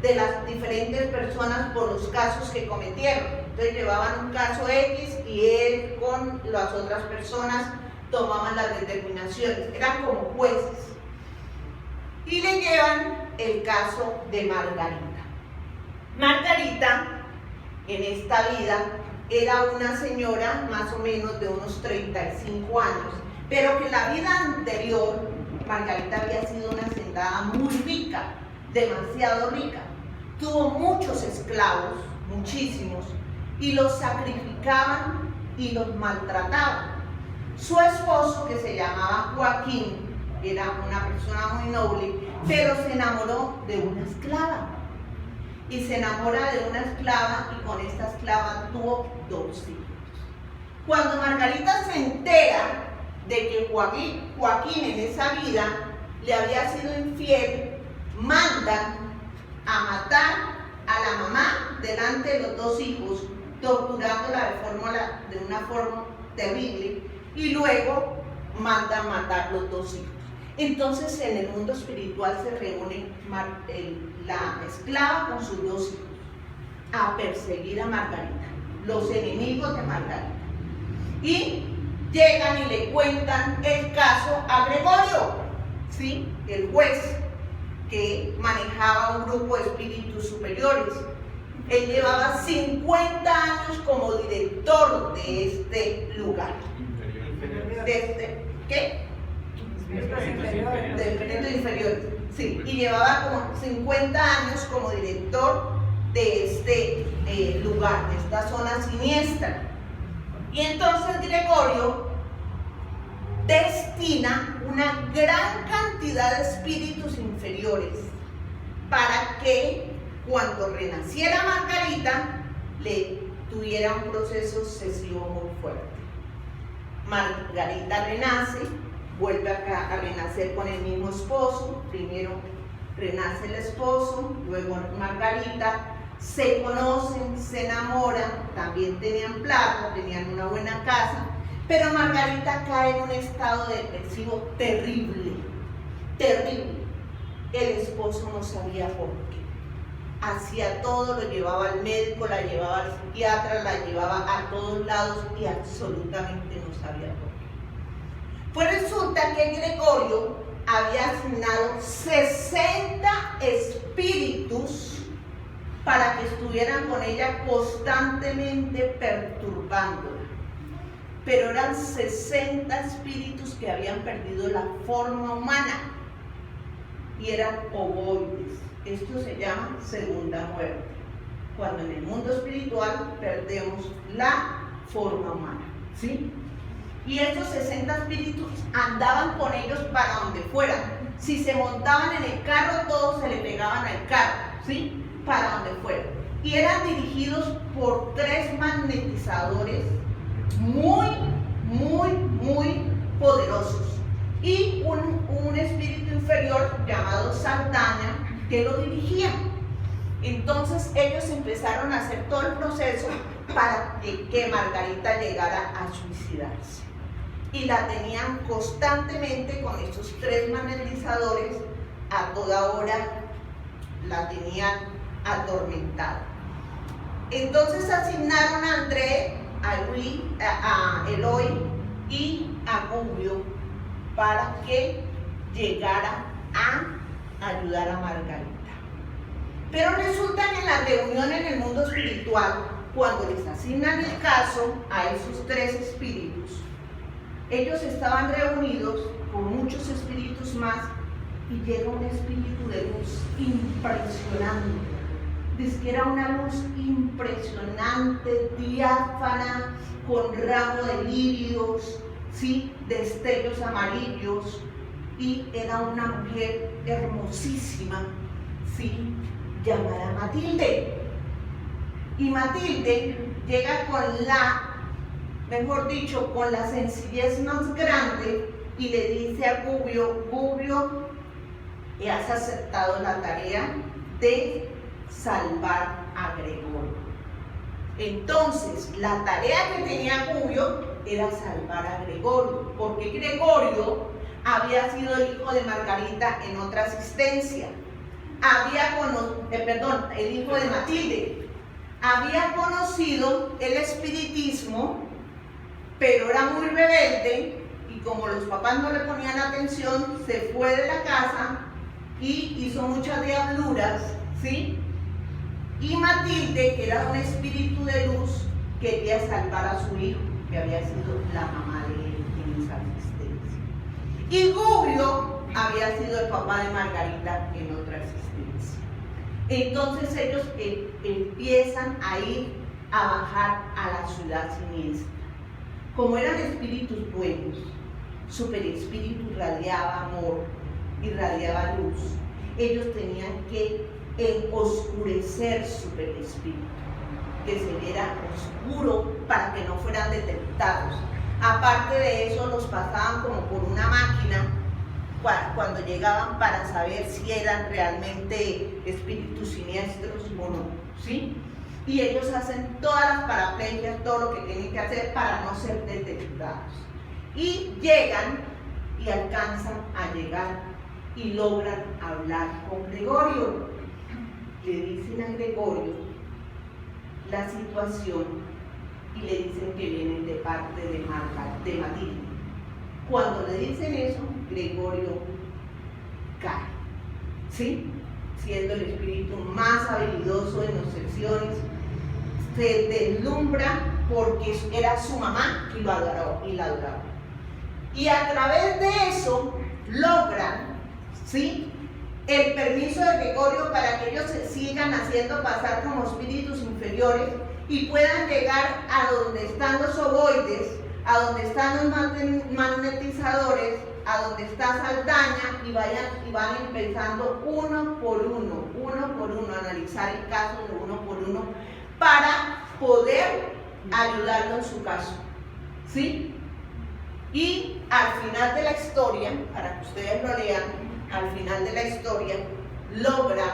de las diferentes personas por los casos que cometieron. Entonces llevaban un caso X y él con las otras personas tomaban las determinaciones, eran como jueces. Y le llevan el caso de Margarita. Margarita, en esta vida, era una señora más o menos de unos 35 años, pero que en la vida anterior, Margarita había sido una hacendada muy rica, demasiado rica. Tuvo muchos esclavos, muchísimos, y los sacrificaban y los maltrataban. Su esposo, que se llamaba Joaquín, era una persona muy noble, pero se enamoró de una esclava. Y se enamora de una esclava y con esta esclava tuvo 2 hijos. Cuando Margarita se entera de que Joaquín en esa vida le había sido infiel, mandan a matar a la mamá delante de los 2 hijos, torturándola de una forma terrible, y luego mandan matar los 2 hijos. Entonces en el mundo espiritual se reúne la esclava con sus 2 hijos a perseguir a Margarita, los enemigos de Margarita. Y llegan y le cuentan el caso a Gregorio, ¿sí? El juez que manejaba un grupo de espíritus superiores. Él llevaba 50 años como director de este lugar. ¿Qué? De espíritus inferiores. Sí, y llevaba como 50 años como director de este lugar, de esta zona siniestra. Y entonces Gregorio destina una gran cantidad de espíritus inferiores para que cuando renaciera Margarita le tuviera un proceso obsesivo muy fuerte. Margarita renace, vuelve a renacer con el mismo esposo. Primero renace el esposo, luego Margarita, se conocen, se enamoran, también tenían plata, tenían una buena casa, pero Margarita cae en un estado depresivo terrible, terrible. El esposo no sabía por qué. Hacía todo, lo llevaba al médico, la llevaba al psiquiatra, la llevaba a todos lados y absolutamente no sabía por qué. Pues resulta que Gregorio había asignado 60 espíritus para que estuvieran con ella constantemente perturbándola. Pero eran 60 espíritus que habían perdido la forma humana y eran ovoides. Esto se llama segunda muerte, cuando en el mundo espiritual perdemos la forma humana, ¿sí? Y estos 60 espíritus andaban con ellos para donde fueran. Si se montaban en el carro, todos se le pegaban al carro, ¿sí? Para donde fueran. Y eran dirigidos por 3 magnetizadores muy poderosos. Y un espíritu inferior llamado Saldaña que lo dirigía. Entonces ellos empezaron a hacer todo el proceso para que Margarita llegara a suicidarse. Y la tenían constantemente con estos 3 magnetizadores, a toda hora la tenían atormentada. Entonces asignaron a André, a Eloy y a Gubbio para que llegara a ayudar a Margarita. Pero resulta que en la reunión en el mundo espiritual, cuando les asignan el caso a esos 3 espíritus, ellos estaban reunidos con muchos espíritus más y llega un espíritu de luz impresionante. Dice que era una luz impresionante, diáfana, con ramo de lirios, ¿sí? Destellos amarillos, y era una mujer hermosísima, ¿sí? Llamada Matilde. Y Matilde llega con con la sencillez más grande y le dice a Gubbio: Gubbio, has aceptado la tarea de salvar a Gregorio. Entonces, la tarea que tenía Gubbio era salvar a Gregorio, porque Gregorio había sido el hijo de Margarita en otra existencia. El hijo de Matilde. Había conocido el espiritismo, pero era muy rebelde y como los papás no le ponían atención, se fue de la casa y hizo muchas diabluras, ¿sí? Y Matilde, que era un espíritu de luz, quería salvar a su hijo, que había sido la mamá de él en esa existencia. Y Gubbio había sido el papá de Margarita en otra existencia. Entonces ellos empiezan a ir a bajar a la ciudad siniestra. Como eran espíritus buenos, super espíritu irradiaba amor, irradiaba luz, ellos tenían que oscurecer super espíritu, que se viera oscuro para que no fueran detectados. Aparte de eso, los pasaban como por una máquina cuando llegaban para saber si eran realmente espíritus siniestros o no, ¿sí? Y ellos hacen todas las paraplegias, todo lo que tienen que hacer para no ser detectados. Y llegan y alcanzan a llegar y logran hablar con Gregorio. Le dicen a Gregorio la situación y le dicen que vienen de parte de Matilde. Cuando le dicen eso, Gregorio cae, ¿sí? Siendo el espíritu más habilidoso en las secciones, se deslumbra porque era su mamá y la adoraba. Y a través de eso logran, ¿sí?, el permiso de Gregorio para que ellos se sigan haciendo pasar como espíritus inferiores y puedan llegar a donde están los ovoides, a donde están los magnetizadores, a donde está Saldaña, y van empezando uno por uno, a analizar el caso de uno por uno para poder ayudarlo en su caso, ¿sí? Y al final de la historia, para que ustedes lo lean, al final de la historia logran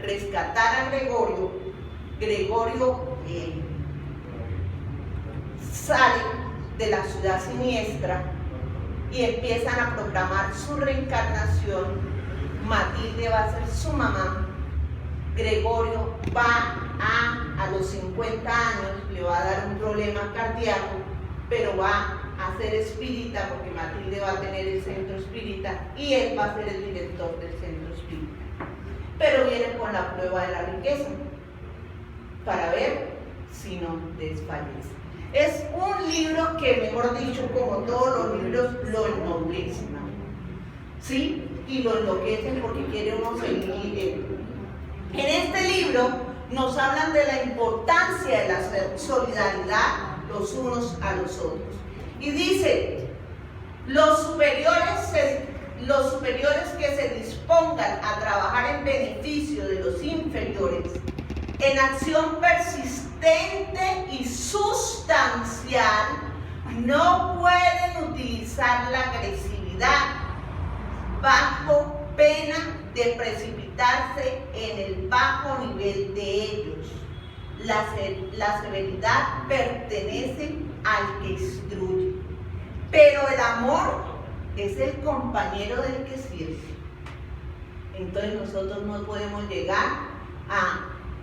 rescatar a Gregorio Gregorio sale de la ciudad siniestra y empiezan a proclamar su reencarnación. Matilde va a ser su mamá. Gregorio va a los 50 años, le va a dar un problema cardíaco, pero va a ser espírita, porque Matilde va a tener el centro espírita y él va a ser el director del centro espírita. Pero viene con la prueba de la riqueza para ver si no desfallece. Es un libro que, mejor dicho, como todos los libros, lo ennoblecen, ¿no? ¿Sí? Y lo enloquecen porque quiere uno seguir leyendo. En este libro nos hablan de la importancia de la solidaridad los unos a los otros. Y dice, los superiores que se dispongan a trabajar en beneficio de los inferiores, en acción persistente y sustancial, no pueden utilizar la agresividad bajo pena de precipitarse en el bajo nivel de ellos. La severidad pertenece al que instruye, pero el amor es el compañero del que sirve. Entonces nosotros no podemos llegar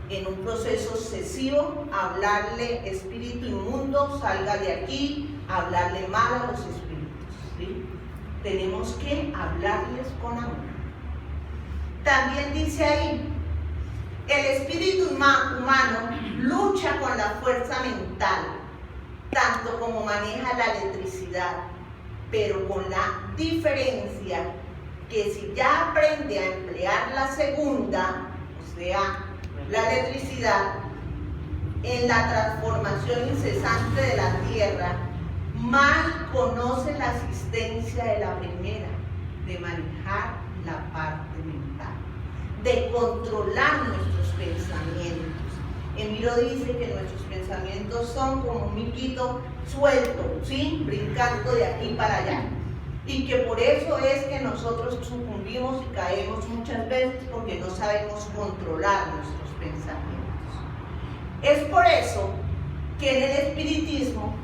en un proceso obsesivo, a hablarle espíritu inmundo, salga de aquí, hablarle mal a los espíritus, ¿sí? Tenemos que hablarles con amor. También dice ahí, el espíritu humano lucha con la fuerza mental, tanto como maneja la electricidad, pero con la diferencia que si ya aprende a emplear la segunda, o sea, la electricidad, en la transformación incesante de la tierra, mal conoce la existencia de la primera, de manejar la parte mental, de controlar nuestros pensamientos. Emiro dice que nuestros pensamientos son como un miquito suelto, ¿sí? Brincando de aquí para allá. Y que por eso es que nosotros sucumbimos y caemos muchas veces, porque no sabemos controlar nuestros pensamientos. Es por eso que en el espiritismo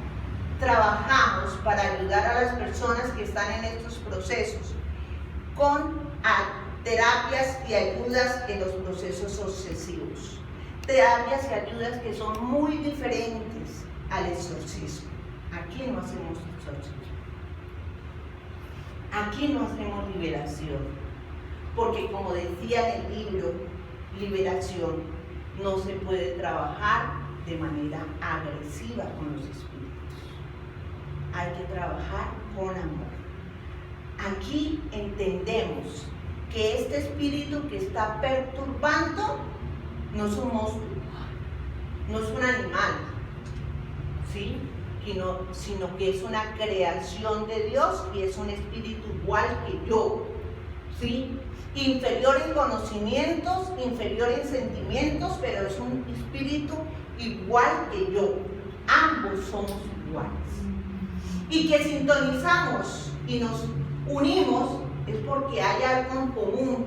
trabajamos para ayudar a las personas que están en estos procesos con terapias y ayudas en los procesos obsesivos. Terapias y ayudas que son muy diferentes al exorcismo. Aquí no hacemos exorcismo. Aquí no hacemos liberación. Porque como decía en el libro, liberación no se puede trabajar de manera agresiva con los espíritus. Hay que trabajar con amor. Aquí entendemos que este espíritu que está perturbando no es un monstruo, no es un animal, ¿sí? Sino que es una creación de Dios y es un espíritu igual que yo, ¿sí? Inferior en conocimientos, inferior en sentimientos, pero es un espíritu igual que yo. Ambos somos iguales. Y que sintonizamos y nos unimos es porque hay algo en común,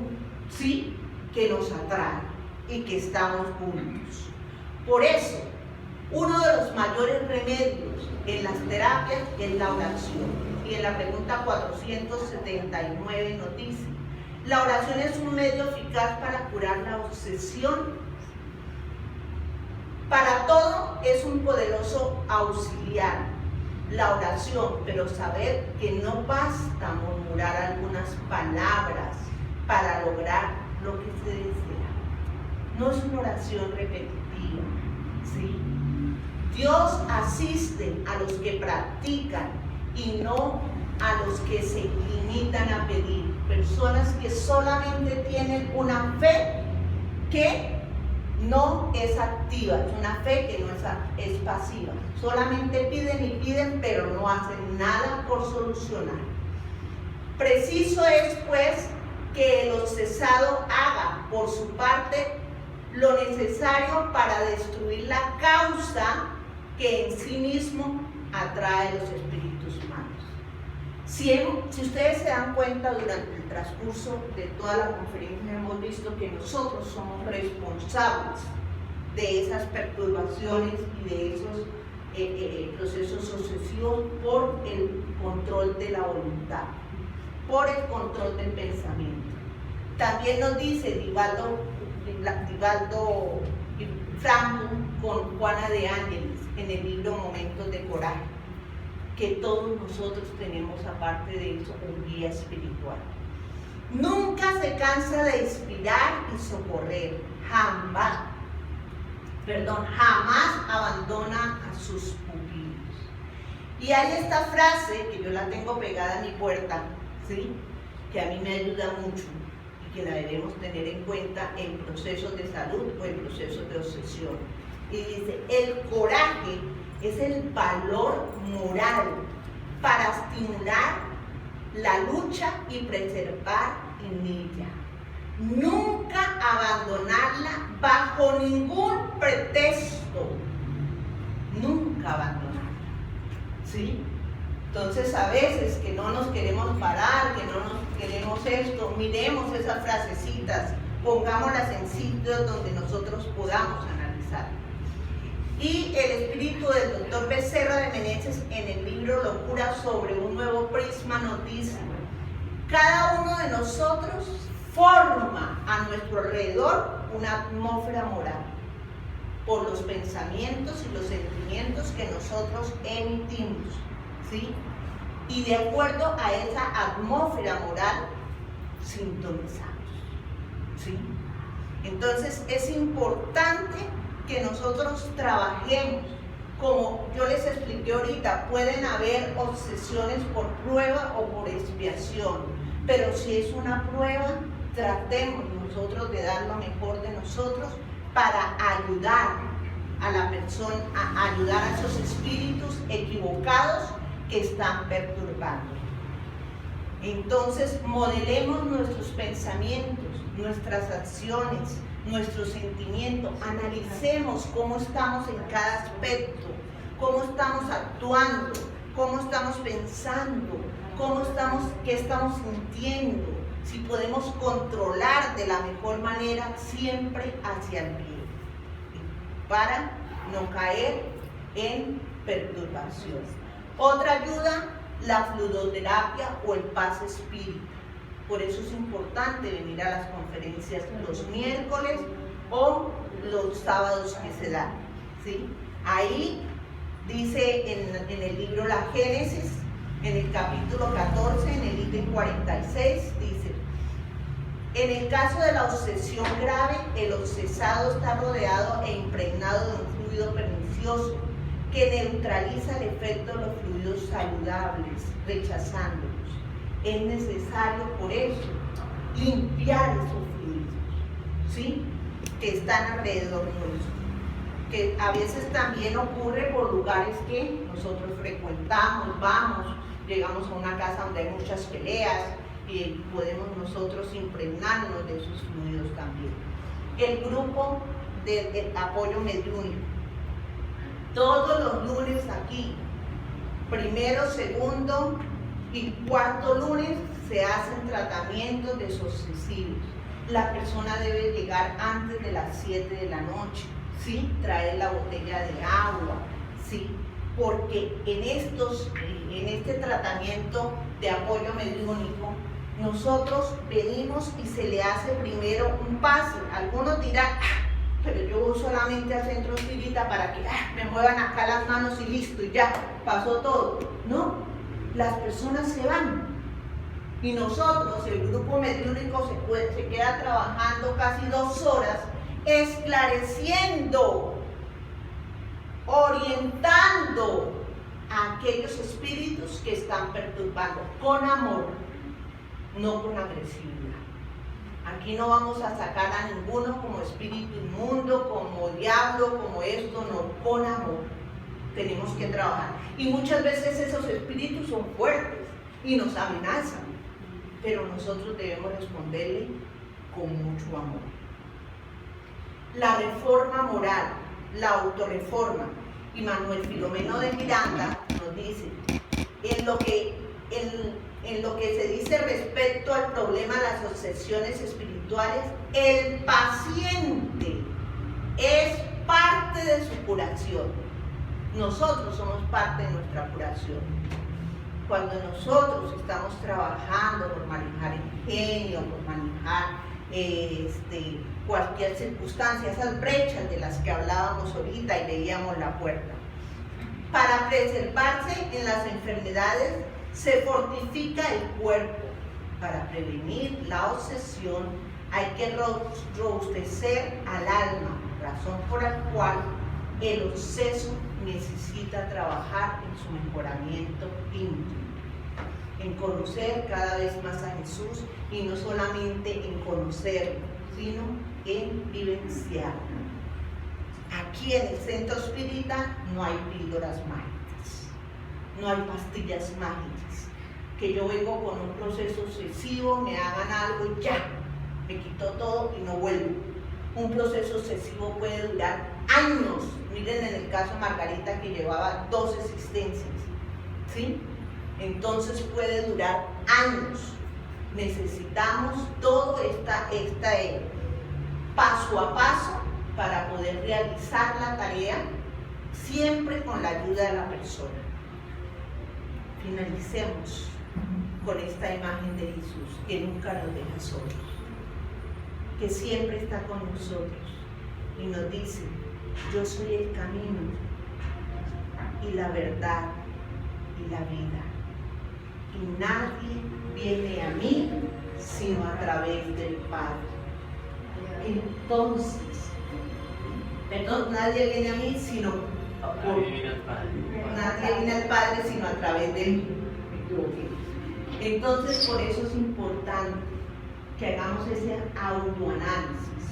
¿sí? Que nos atrae y que estamos juntos. Por eso, uno de los mayores remedios en las terapias es la oración. Y en la pregunta 479 nos dice, la oración es un medio eficaz para curar la obsesión. Para todo es un poderoso auxiliar, la oración, pero saber que no basta murmurar algunas palabras para lograr lo que se desea. No es una oración repetitiva, ¿sí? Dios asiste a los que practican y no a los que se limitan a pedir. Personas que solamente tienen una fe que no es activa, es una fe que no es pasiva. Solamente piden y piden, pero no hacen nada por solucionar. Preciso es, pues, que el obsesado haga por su parte lo necesario para destruir la causa que en sí mismo atrae los espíritus malos. Si ustedes se dan cuenta, durante el transcurso de toda la conferencia hemos visto que nosotros somos responsables de esas perturbaciones y de esos procesos obsesivos por el control de la voluntad, por el control del pensamiento. También nos dice Divaldo Franco con Juana de Ángeles en el libro Momentos de Coraje, que todos nosotros tenemos, aparte de eso, un guía espiritual. Nunca se cansa de inspirar y socorrer, jamás abandona a sus pupilos. Y hay esta frase que yo la tengo pegada a mi puerta, ¿sí?, que a mí me ayuda mucho y que la debemos tener en cuenta en procesos de salud o en procesos de obsesión. Y dice: el coraje es el valor moral para estimular la lucha y preservar en ella. Nunca abandonarla bajo ningún pretexto. Nunca abandonarla. ¿Sí? Entonces, a veces que no nos queremos parar, que no nos queremos esto, miremos esas frasecitas, pongámoslas en sitios donde nosotros podamos analizar. Y el espíritu del doctor Becerra de Meneses, en el libro Locura sobre un nuevo prisma, nos dice: cada uno de nosotros forma a nuestro alrededor una atmósfera moral por los pensamientos y los sentimientos que nosotros emitimos, ¿sí? Y de acuerdo a esa atmósfera moral sintonizamos, ¿sí? Entonces es importante que nosotros trabajemos. Como yo les expliqué ahorita, pueden haber obsesiones por prueba o por expiación, pero si es una prueba, tratemos nosotros de dar lo mejor de nosotros para ayudar a la persona, a ayudar a esos espíritus equivocados que están perturbando. Entonces, modelemos nuestros pensamientos, nuestras acciones, nuestro sentimiento, analicemos cómo estamos en cada aspecto, cómo estamos actuando, cómo estamos pensando, qué estamos sintiendo, si podemos controlar de la mejor manera siempre hacia el bien, para no caer en perturbación. Otra ayuda, la fluidoterapia o el paz espíritu. Por eso es importante venir a las conferencias los miércoles o los sábados que se dan, ¿sí? Ahí dice en el libro La Génesis, en el capítulo 14, en el ítem 46, dice: en el caso de la obsesión grave, el obsesado está rodeado e impregnado de un fluido pernicioso que neutraliza el efecto de los fluidos saludables, rechazándolos. Es necesario, por eso, limpiar esos fluidos, ¿sí?, que están alrededor nuestro, que a veces también ocurre por lugares que nosotros frecuentamos, vamos, llegamos a una casa donde hay muchas peleas y podemos nosotros impregnarnos de esos fluidos también. El grupo de apoyo mediúnico, todos los lunes aquí, primero, segundo y cuarto lunes, se hacen tratamientos desobsesivos. La persona debe llegar antes de las 7 de la noche, ¿sí?, traer la botella de agua, ¿sí?, porque en este tratamiento de apoyo mediúnico nosotros venimos y se le hace primero un pase. Algunos dirán: pero yo voy solamente al centro espírita para que me muevan acá las manos y listo, y ya, pasó todo. No, las personas se van. Y nosotros, el grupo mediúnico, se queda trabajando casi 2 horas, esclareciendo, orientando a aquellos espíritus que están perturbando, con amor, no con agresividad. Aquí no vamos a sacar a ninguno como espíritu inmundo, como diablo, como esto, no, con amor. Tenemos que trabajar. Y muchas veces esos espíritus son fuertes y nos amenazan, pero nosotros debemos responderle con mucho amor. La reforma moral, la autorreforma. Y Manuel Filomeno de Miranda nos dice: en lo que se dice respecto al problema de las obsesiones espirituales, el paciente es parte de su curación. Nosotros somos parte de nuestra curación. Cuando nosotros estamos trabajando por manejar el genio, por manejar cualquier circunstancia, esas brechas de las que hablábamos ahorita y veíamos la puerta. Para preservarse en las enfermedades se fortifica el cuerpo. Para prevenir la obsesión hay que robustecer al alma, razón por la cual el obseso necesita trabajar en su mejoramiento íntimo, en conocer cada vez más a Jesús y no solamente en conocerlo, sino en vivenciarlo. Aquí en el centro espírita no hay píldoras mágicas, no hay pastillas mágicas, que yo vengo con un proceso obsesivo, me hagan algo y ya, me quitó todo y no vuelvo. Un proceso obsesivo puede durar años. Miren en el caso de Margarita, que llevaba 2 existencias, ¿sí? Entonces puede durar años. Necesitamos todo este paso a paso para poder realizar la tarea, siempre con la ayuda de la persona. Finalicemos con esta imagen de Jesús, que nunca nos deja solos, que siempre está con nosotros y nos dice: yo soy el camino y la verdad y la vida, y nadie viene a mí sino a través del Padre. Entonces, nadie viene a mí sino nadie viene al Padre sino a través de mí. Entonces, por eso es importante que hagamos ese autoanálisis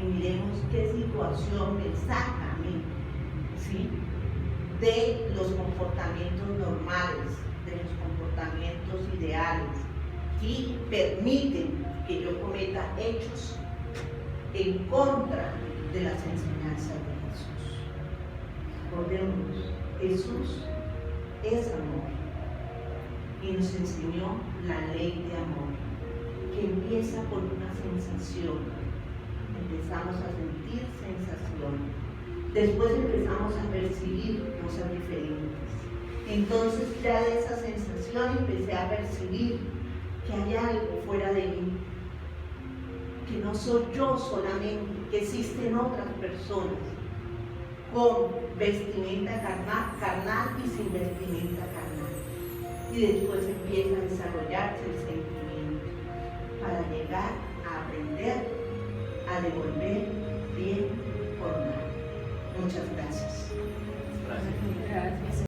y miremos qué situación me saca a mí, ¿sí?, de los comportamientos normales, de los comportamientos ideales, y permiten que yo cometa hechos en contra de las enseñanzas de Jesús. Recordemos, Jesús es amor y nos enseñó la ley de amor, que empieza por una sensación. Empezamos a sentir sensación, después empezamos a percibir cosas diferentes. Entonces ya de esa sensación empecé a percibir que hay algo fuera de mí, que no soy yo solamente, que existen otras personas con vestimenta carnal y sin vestimenta carnal. Y después empieza a desarrollarse el sentimiento para llegar a aprender a devolver bien por mal. Muchas gracias.